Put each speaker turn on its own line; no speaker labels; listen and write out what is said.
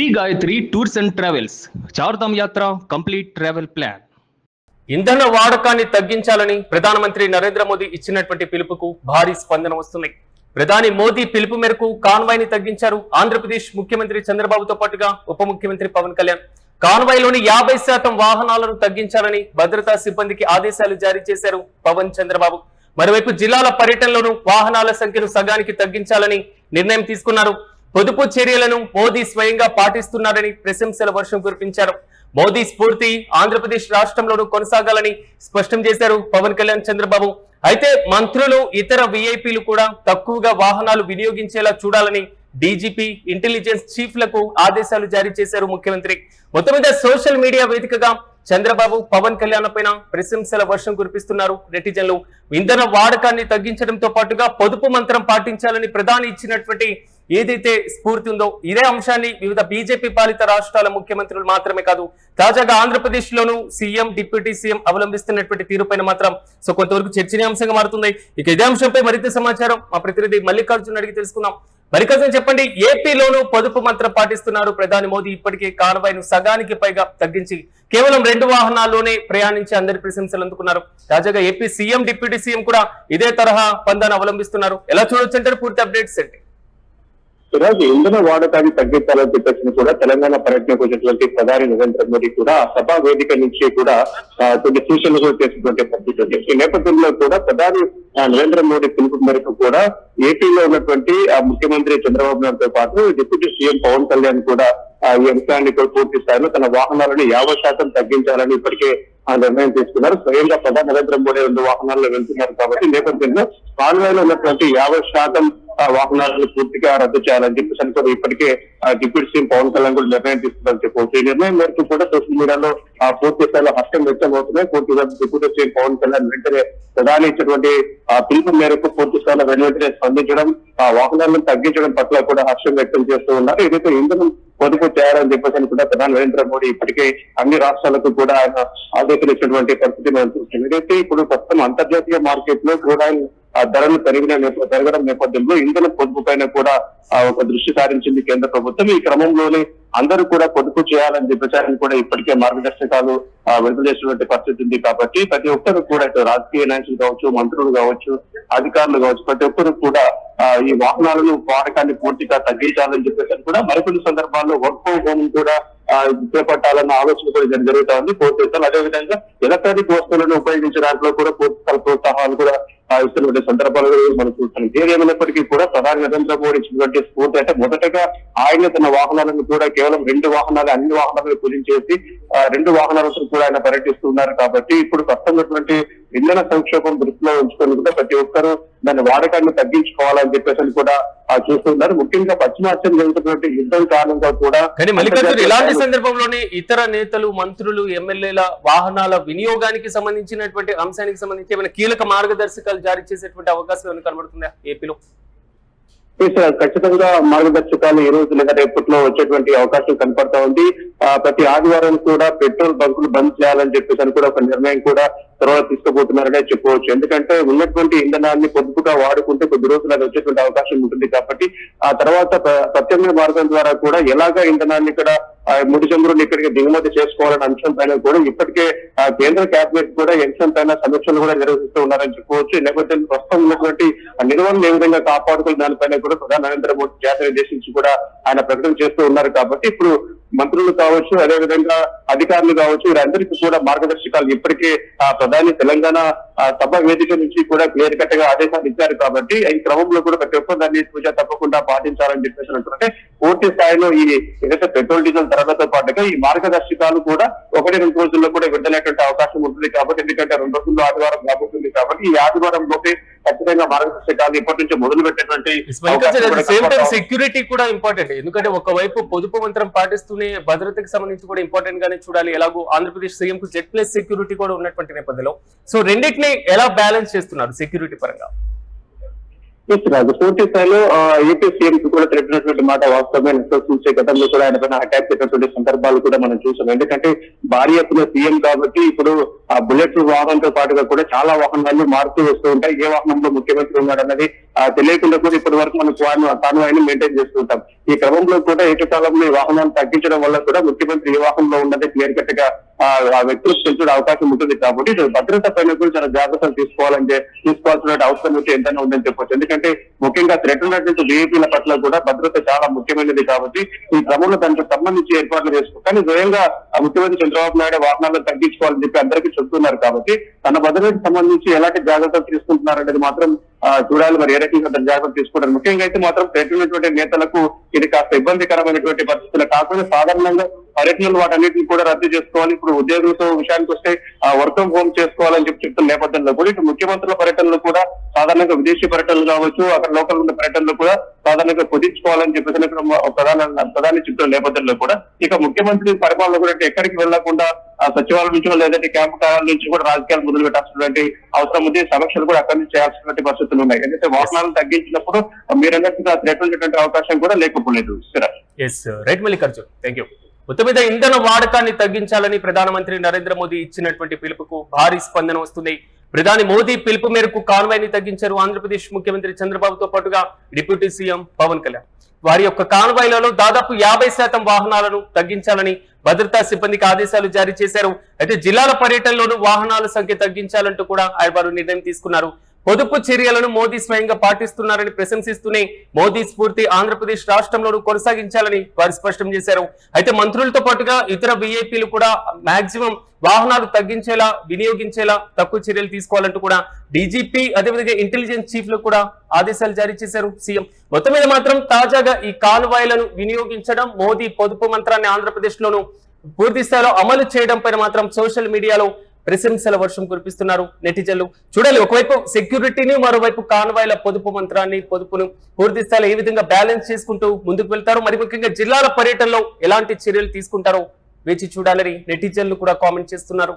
Shri Gayatri tours and travels Chardham యాత్ర complete travel plan.
ఇంధన వాడకాన్ని తగ్గించాలని ప్రధానమంత్రి నరేంద్ర మోదీ ఇచ్చినటువంటి పిలుపుకు భారీ స్పందన వస్తుంది. ప్రధాని మోదీ పిలుపు మేరకు కాన్వాయ్ ని తగ్గించారు ఆంధ్రప్రదేశ్ ముఖ్యమంత్రి చంద్రబాబుతో పాటుగా ఉప ముఖ్యమంత్రి పవన్ కళ్యాణ్. కాన్వాయ్ లోని 50% వాహనాలను తగ్గించాలని భద్రతా సిబ్బందికి ఆదేశాలు జారీ చేశారు పవన్ చంద్రబాబు. మరోవైపు జిల్లాల పర్యటనలోనూ వాహనాల సంఖ్యను సగానికి తగ్గించాలని నిర్ణయం తీసుకున్నారు. పొదుపు చర్యలను మోదీ స్వయంగా పాటిస్తున్నారని ప్రశంసల వర్షం కురిపించారు. మోదీ స్ఫూర్తి ఆంధ్రప్రదేశ్ రాష్ట్రంలోనూ కొనసాగాలని స్పష్టం చేశారు పవన్ కళ్యాణ్ చంద్రబాబు. అయితే మంత్రులు ఇతర విఐపీలు కూడా తక్కువగా వాహనాలు వినియోగించేలా చూడాలని డీజీపీ ఇంటెలిజెన్స్ చీఫ్లకు ఆదేశాలు జారీ చేశారు ముఖ్యమంత్రి. మొత్తం మీద సోషల్ మీడియా వేదికగా చంద్రబాబు పవన్ కళ్యాణ్ పైన ప్రశంసల వర్షం కురిపిస్తున్నారు నెటిజన్లు. ఇంధన వాడకాన్ని తగ్గించడంతో పాటుగా పొదుపు మంత్రం పాటించాలని ప్రధాని ఇచ్చినటువంటి ఏదైతే స్ఫూర్తి ఉందో ఇదే అంశాన్ని వివిధ బీజేపీ పాలిత రాష్ట్రాల ముఖ్యమంత్రులు మాత్రమే కాదు, తాజాగా ఆంధ్రప్రదేశ్ లోను సీఎం డిప్యూటీ సీఎం అవలంబిస్తున్నటువంటి తీరుపైన మాత్రం కొంతవరకు చర్చనీయాంశంగా మారుతుంది. ఇక ఇదే అంశంపై మరింత సమాచారం మా ప్రతినిధి మల్లికార్జున్ అడిగి తెలుసుకుందాం. మల్లికార్జున్, చెప్పండి, ఏపీలోనూ పొదుపు మంత్రం పాటిస్తున్నారు ప్రధాని మోదీ. ఇప్పటికే కాన్వాయ్ ను సగానికి పైగా తగ్గించి కేవలం 2 వాహనాల్లోనే ప్రయాణించి అందరి ప్రశంసలు అందుకున్నారు. తాజాగా ఏపీ సీఎం డిప్యూటీ సీఎం కూడా ఇదే తరహా పందాన్ని అవలంబిస్తున్నారు. ఎలా చూడొచ్చు అంటారు? పూర్తి అప్డేట్స్ ఏంటి?
ఈరోజు ఇంధన వాడకాన్ని తగ్గించాలని చెప్పేసి కూడా తెలంగాణ పర్యటనకు వచ్చినటువంటి ప్రధాని నరేంద్ర మోదీ కూడా సభా వేదిక నుంచి కూడా కొన్ని సూచనలు కూడా చేసినటువంటి పరిస్థితి ఉంది. ఈ నేపథ్యంలో కూడా ప్రధాని నరేంద్ర మోడీ పిలుపు మేరకు కూడా ఏపీలో ఉన్నటువంటి ముఖ్యమంత్రి చంద్రబాబు నాయుడుతో పాటు డిప్యూటీ సీఎం పవన్ కళ్యాణ్ కూడా ఈ అంశాన్ని పూర్తి స్థాయిలో తన వాహనాలను 50% తగ్గించాలని ఇప్పటికే నిర్ణయం తీసుకున్నారు. స్వయంగా ప్రధాని నరేంద్ర మోడీ 2 వాహనాల్లో వెళ్తున్నారు కాబట్టి నేపథ్యంలో కాన్వాయ్లో ఉన్నటువంటి 50% వాహనాలను పూర్తిగా రద్దు చేయాలని చెప్పేసి కూడా ఇప్పటికే డిప్యూటీ సీఎం పవన్ కళ్యాణ్ కూడా నిర్ణయం తీసుకున్నారని చెప్పవచ్చు. ఈ నిర్ణయం మేరకు కూడా సోషల్ మీడియాలో పూర్తి స్థాయిలో హర్షం వ్యక్తం అవుతున్నాయి. పూర్తిగా డిప్యూటీ సీఎం పవన్ కళ్యాణ్ వెంటనే ప్రధాని ఇచ్చినటువంటి పిలుపు మేరకు పూర్తి స్థాయిలో వెంటనే స్పందించడం, వాహనాలను తగ్గించడం పట్ల కూడా హర్షం వ్యక్తం చేస్తూ ఉన్నారు. ఏదైతే ఇంధనం పొదుపు చేయాలని చెప్పేసి కూడా ప్రధాని నరేంద్ర మోడీ ఇప్పటికే అన్ని రాష్ట్రాలకు కూడా ఆయన ఆదేశాలు ఇచ్చినటువంటి పరిస్థితి మనం చూస్తున్నాం. ఏదైతే ఇప్పుడు ప్రస్తుతం అంతర్జాతీయ మార్కెట్ లో కూడా ధరలు పెరగడం నేపథ్యంలో ఇంధన పొదుపు పైన కూడా ఒక దృష్టి సారించింది కేంద్ర ప్రభుత్వం. ఈ క్రమంలోనే అందరూ కూడా పొదుపు చేయాలని చెప్పేసి కూడా ఇప్పటికే మార్గదర్శకాలు విడుదల చేసినటువంటి పరిస్థితి ఉంది. కాబట్టి ప్రతి ఒక్కరు కూడా ఇటు రాజకీయ నాయకులు కావచ్చు, మంత్రులు కావచ్చు, అధికారులు కావచ్చు, ప్రతి ఒక్కరు కూడా ఈ వాహనాలను వాడకాన్ని పూర్తిగా తగ్గించాలని చెప్పేసి కూడా మరికొన్ని సందర్భాల్లో వర్క్ ఫ్రం హోమ్ కూడా చేపట్టాలన్న ఆలోచన కూడా జరుగుతా ఉంది. పూర్తి అదేవిధంగా ఎలక్ట్రానిక్ వస్తువులను ఉపయోగించే దాంట్లో కూడా పూర్తి ప్రోత్సాహాలు కూడా ఇస్తున్నటువంటి సందర్భాలు మనం చూస్తున్నాం. ఏదేమైనప్పటికీ కూడా ప్రధాని నరేంద్ర మోడీ ఇచ్చినటువంటి స్ఫూర్తి అంటే మొదటగా ఆయన తన వాహనాలను కూడా కేవలం 2 వాహనాలు అన్ని వాహనాలను కుదించేసి 2 వాహనాలతో కూడా ఆయన పర్యటిస్తున్నారు. కాబట్టి ఇప్పుడు ప్రస్తుతమైనటువంటి ఇంధన సంక్షోభం దృష్టిలో ఉంచుకొని కూడా ప్రతి ఒక్కరూ దాని వాడకాన్ని తగ్గించుకోవాలని చెప్పేసి కూడా చూస్తున్నారు. ముఖ్యంగా పశ్చిమాసియాలో జరుగుతున్నటువంటి యుద్ధం కారణంగా కూడా.
కానీ మల్లికార్జున్, ఇలాంటి సందర్భంలోనే ఇతర నేతలు, మంత్రులు, ఎమ్మెల్యేల వాహనాల వినియోగానికి సంబంధించినటువంటి అంశానికి సంబంధించి ఏమైనా కీలక మార్గదర్శకాలు జారీ చేసేటువంటి అవకాశం ఏమైనా కనబడుతుందా ఏపీలో?
ఖచ్చితంగా మార్గదర్శకాలు ఈ రోజు లేదా రేపట్లో వచ్చేటువంటి అవకాశం కనపడతా ఉంది. ప్రతి ఆదివారం కూడా పెట్రోల్ బంకులు బంద్ చేయాలని చెప్పేసి కూడా ఒక నిర్ణయం కూడా తర్వాత తీసుకోబోతున్నారనే చెప్పవచ్చు. ఎందుకంటే ఉన్నటువంటి ఇంధనాన్ని పొదుపుగా వాడుకుంటే కొద్ది రోజులు అది వచ్చేటువంటి అవకాశం ఉంటుంది. కాబట్టి ఆ తర్వాత ప్రత్యామ్నాయ మార్గం ద్వారా కూడా ఎలాగా ఇంధనాన్ని ఇక్కడ ముడి చమురుని ఇక్కడికి దిగుమతి చేసుకోవాలనే అంశం పైన కూడా ఇప్పటికే కేంద్ర కేబినెట్ కూడా ఈ అంశం పైన సమీక్షలు కూడా నిర్వహిస్తూ ఉన్నారని చెప్పుకోవచ్చు. ఈ నేపథ్యంలో ప్రస్తుతం ఉన్నటువంటి నిల్వలను ఏ విధంగా కాపాడుకునే దానిపైన కూడా ప్రధాని నరేంద్ర మోడీ జాతీయ నిర్దేశించి కూడా ఆయన ప్రకటన చేస్తూ ఉన్నారు. కాబట్టి ఇప్పుడు మంత్రులు కావచ్చు, అదేవిధంగా అధికారులు కావచ్చు, వీరందరికీ కూడా మార్గదర్శకాలు ఇప్పటికే ప్రధాని తెలంగాణ సభ వేదిక నుంచి కూడా క్లియర్ కట్ గా ఆదేశాలు ఇచ్చారు. కాబట్టి ఈ క్రమంలో కూడా ప్రతి ఒక్కరు దాన్ని పూజ తప్పకుండా పాటించాలని చెప్పేసి అంటున్నట్టే పూర్తి స్థాయిలో ఈ ఏదైతే పెట్రోల్ డీజిల్ ధరలతో పాటుగా ఈ మార్గదర్శకాలు కూడా 1-2 రోజుల్లో కూడా విడుదలయ్యేటువంటి అవకాశం ఉంటుంది. కాబట్టి ఎందుకంటే 2 రోజుల్లో ఆదివారం రాబోతుంది. కాబట్టి ఈ ఆదివారం లోపే ఖచ్చితంగా మార్గదర్శకాలు ఇప్పటి నుంచి మొదలు పెట్టేటువంటి
సెక్యూరిటీ కూడా ఇంపార్టెంట్. ఎందుకంటే ఒకవైపు పొదుపు మంత్రం పాటిస్తూనే భద్రతకు సంబంధించి కూడా ఇంపార్టెంట్ గానే చూడాలి. ఎలాగో ఆంధ్రప్రదేశ్ సీఎం కు Z+ సెక్యూరిటీ కూడా ఉన్నటువంటి నేపథ్యంలో సో రెండింటిని ఎలా బ్యాలెన్స్ చేస్తున్నారు సెక్యూరిటీ పరంగా?
రాజు పూర్తి స్థాయిలో ఏపీ సీఎం కూడా తెలిపినటువంటి మాట వాస్తవమే. చూసే గతంలో కూడా ఆయన పైన అటాక్ చేసినటువంటి సందర్భాలు కూడా మనం చూసాం. ఎందుకంటే భారీ ఎత్తున సీఎం కాబట్టి ఇప్పుడు ఆ బుల్లెట్ వాహనంతో పాటుగా కూడా చాలా వాహనాలు మారుతూ వస్తూ ఉంటాయి. ఏ వాహనంలో ముఖ్యమంత్రి ఉన్నాడు అన్నది తెలియకుండా కూడా ఇప్పటి వరకు మనం కాన్వాయ్ని మెయింటైన్ చేస్తూ ఉంటాం. ఈ క్రమంలో కూడా ఏకకాలంలో ఈ వాహనాలు తగ్గించడం వల్ల కూడా ముఖ్యమంత్రి ఏ వాహనంలో ఉన్నది క్లియర్ కట్ గా ఆ వ్యక్తులకు తెలిసే అవకాశం ఉంటుంది. కాబట్టి భద్రత పైన కూడా చాలా జాగ్రత్తలు తీసుకోవాల్సిన అవసరం అయితే ఎంతైనా ఉందని చెప్పొచ్చు. ఎందుకంటే ముఖ్యంగా థ్రెట్ ఉన్నటువంటి వీఐపీల పట్ల కూడా భద్రత చాలా ముఖ్యమైనది. కాబట్టి ఈ క్రమంలో దానికి సంబంధించి ఏర్పాట్లు చేసుకో కానీ స్వయంగా ముఖ్యమంత్రి చంద్రబాబు నాయుడు వాహనాలను తగ్గించుకోవాలని చెప్పి అందరికీ చెప్తున్నారు. కాబట్టి తన భద్రతకు సంబంధించి ఎలాంటి జాగ్రత్తలు తీసుకుంటున్నారు అనేది మాత్రం చూడాలి. మరి ఏ రకంగా జాగ్రత్తలు తీసుకుంటారు. ముఖ్యంగా అయితే మాత్రం థ్రెట్ ఉన్నటువంటి నేతలకు ఇది కాస్త ఇబ్బందికరమైనటువంటి పరిస్థితులు కాకుండా సాధారణంగా పర్యటనలు వాటన్నిటిని కూడా రద్దు చేసుకోవాలి. ఇప్పుడు ఉద్యోగులతో విషయానికి వస్తే వర్క్ ఫ్రం హోమ్ చేసుకోవాలని చెప్తున్న నేపథ్యంలో కూడా ఇటు ముఖ్యమంత్రుల పర్యటనలు కూడా సాధారణంగా విదేశీ పర్యటనలు కావచ్చు, అక్కడ లోకల్ ఉన్న పర్యటనలు కూడా సాధారణంగా కుదించుకోవాలని చెప్పేసి ప్రధాని చెప్తున్న నేపథ్యంలో కూడా ఇక ముఖ్యమంత్రి పరిపాలన కూడా ఎక్కడికి వెళ్లకుండా సచివాలయం నుంచి లేదంటే క్యాంపు కార్యాలయం నుంచి కూడా రాజకీయాలు మొదలు పెట్టాల్సినటువంటి అవసరం ఉంది. సమీక్షలు కూడా అక్కడి నుంచి చేయాల్సినటువంటి పరిస్థితులు ఉన్నాయి. ఎందుకంటే వాహనాలను తగ్గించినప్పుడు మీరు అన్నట్టుగా థ్రెట్ అవకాశం కూడా లేకపోలేదు.
Right Mallikarjun, thank you. మొత్తం మీద ఇంధన వాడకాన్ని తగ్గించాలని ప్రధానమంత్రి నరేంద్ర మోదీ ఇచ్చినటువంటి పిలుపుకు భారీ స్పందన వస్తుంది. ప్రధాని మోదీ పిలుపు మేరకు కాన్వాయ్ని తగ్గించారు ఆంధ్రప్రదేశ్ ముఖ్యమంత్రి చంద్రబాబుతో పాటుగా డిప్యూటీ సీఎం పవన్ కళ్యాణ్. వారి యొక్క కాన్వాయ్లలో దాదాపు 50% వాహనాలను తగ్గించాలని భద్రతా సిబ్బందికి ఆదేశాలు జారీ చేశారు. అయితే జిల్లాల పర్యటనలోనూ వాహనాల సంఖ్య తగ్గించాలంటూ కూడా వారు నిర్ణయం తీసుకున్నారు. పొదుపు చర్యలను మోదీ స్వయంగా పాటిస్తున్నారని ప్రశంసిస్తూనే మోదీ స్ఫూర్తి ఆంధ్రప్రదేశ్ రాష్ట్రంలోనూ కొనసాగించాలని వారు స్పష్టం చేశారు. అయితే మంత్రులతో పాటుగా ఇతర విఐపీలు కూడా మాక్సిమం వాహనాలు తగ్గించేలా వినియోగించేలా తక్కువ చర్యలు తీసుకోవాలంటూ కూడా డీజీపీ అదేవిధంగా ఇంటెలిజెన్స్ చీఫ్ లకు కూడా ఆదేశాలు జారీ చేశారు సీఎం. మొత్తం మీద మాత్రం తాజాగా ఈ కాన్వాయ్లను వినియోగించడం, మోదీ పొదుపు మంత్రాన్ని ఆంధ్రప్రదేశ్ లోను పూర్తి స్థాయిలో అమలు చేయడం పైన మాత్రం సోషల్ మీడియాలో ప్రశంసల వర్షం కురిపిస్తున్నారు నెటిజన్లు. చూడాలి, ఒకవైపు సెక్యూరిటీని, మరోవైపు కాన్వాయ్ల పొదుపు మంత్రాన్ని, పొదుపును పూర్తి స్థాయిలో ఏ విధంగా బ్యాలెన్స్ చేసుకుంటూ ముందుకు వెళ్తారు, మరి ముఖ్యంగా జిల్లాల పర్యటనలో ఎలాంటి చర్యలు తీసుకుంటారో వేచి చూడాలని నెటిజన్లు కూడా కామెంట్ చేస్తున్నారు.